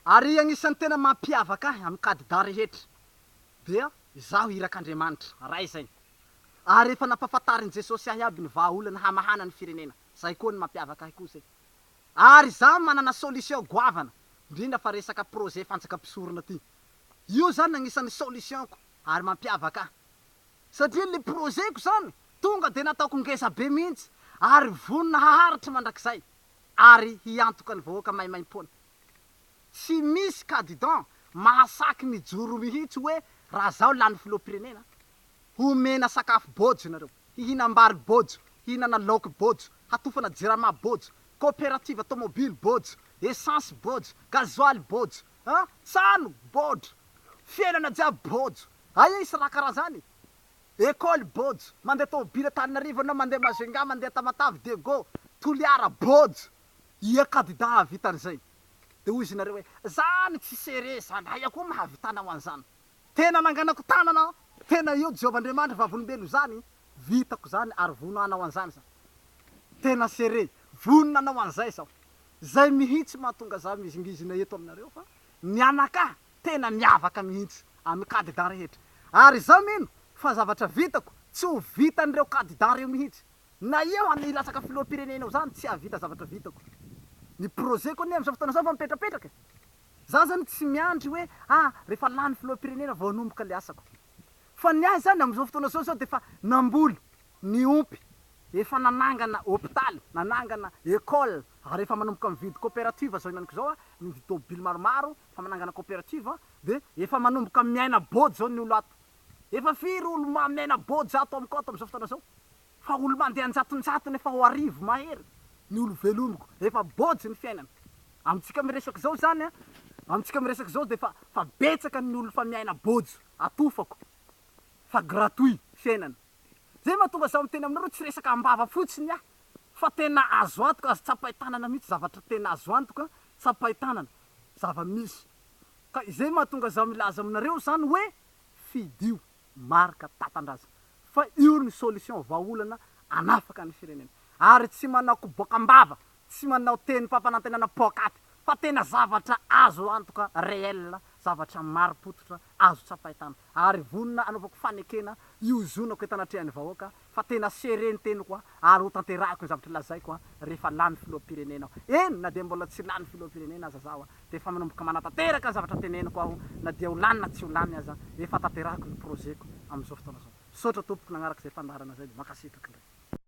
Ary agnisan'ny tena mampiavaka amin'ny candidat rehetra dia izaho irak'Andriamanitra ray zay. Ary efa nampahafantarin' Jesosy ahy aby ny vahaolana hamahana ny firenena. Zay koa ny mampiavaka ahy koa zay. Ary zaho manana solution goavana indrindra fa resaka projet fanjakam-pisorona ty. Io zany agnisan'ny solutionko ary mampiavaka ahy. Satria le projetko zany tonga de nataoko ngeza be mihitsy ary vonona haharitra mandrakizay ary hiantoka ny vahoaka maimaim-poana. Tsy misy candidat mahasaky mijoro mihitsy hoe raha zaho lany filoham-pirenena homena sakafo bojo nareo, hihinam-bary bojo, hihinana laoky bojo, hatofana jirama bojo, coopérative automobile bojo, essence bojo, gasoil bojo, tsano bojo, fiainana jiaby bojo. Ay isy raha karaha zany. École bojo, mandeha tomobile Tananarivo anao, mandeha Majunga, mandeha Tamatave, Dego, Toliara bojo. Ia candidat havitan'izay. De hoy izy nareo hoe zany tsy sere zany, aia koa mahavitanao an'izany. Tena nanganako tanana, tena io Jehovahandriamanitra vavolombelo zany, vitako zany ary vonanao an'izany sa. Tena sere, vonanao an'izay sao. Zay mihitsy mahatonga za mizingizina eto aminareo fa mianaka tena miavaka mihitsy amin'ny candidat rehetra. Ary zaho mino fa zavatra vitako tsy ho vitan'ireo candidat reo mihitsy. Na io hanilatsaka filoham-pirenenao zany tsy havita zavatra vitako. Ny projetko anie am'izao fotoana zao fa mipetrapetraka. Za zany tsy miandry hoe rehefa lany filoham-pirenena vao hanomboka le asako. Fa ny ahy zany am'izao fotoana zao de fa namboly, niompy, efa nanangana hôpitaly, nanangana école, ary efa manomboka mividy coopérative zao inaniko zao mividy tômôbily maromaro, fa manangana coopérative de efa manomboka miaina bojo zao ny olo ato. Efa firy olo miaina bojo ato amiko ato am'izao fotoana zao. Fa olo mandeha anjatonjatony efa ho arivo mahery. Ny olo velomiko, efa bojo ny fiainana. Amintsika miresaky zao zany amintsika miresaky zao de fa betsaka ny olo fa miaina bojo atofako. Fa gratuit fiainana. Zay mahatonga zaho miteny aminareo tsy resaka ambava fotsiny aho, fa tena azo antoka, azo tsapaitanana mihitsy zavatra tena azo antoka, tsapaitanana, zava-misy. Ka izay mahatonga zaho milaza aminareo zany hoe fidio marika tatandraza. Fa io ny solution vahaolana anafaka ny firenena. Ary tsy manao koboakam-bava, tsy manao teny fampanantenana poakaty, fa tena zavatra azo antoka réel, zavatra mari-pototra azo tsapaitana. Ary vonona anaovako fanekena iozonako etanatrehan'ny vahoaka fa tena sereny teniko ary ho tanterahako ny zavatra lazaiko rehefa lany filoham-pirenena aho. Eny na dia mbola tsy lany filoham-pirenena aza zaho de efa manomboka manatanteraka ny zavatra teneniko aho, na dia ho lany na tsy ho lany aza efa tanterahako ny projetko am'izao fotoana zao. Saotra tompoko nagnaraka zay fandaharana zay de mankasitraka ndray.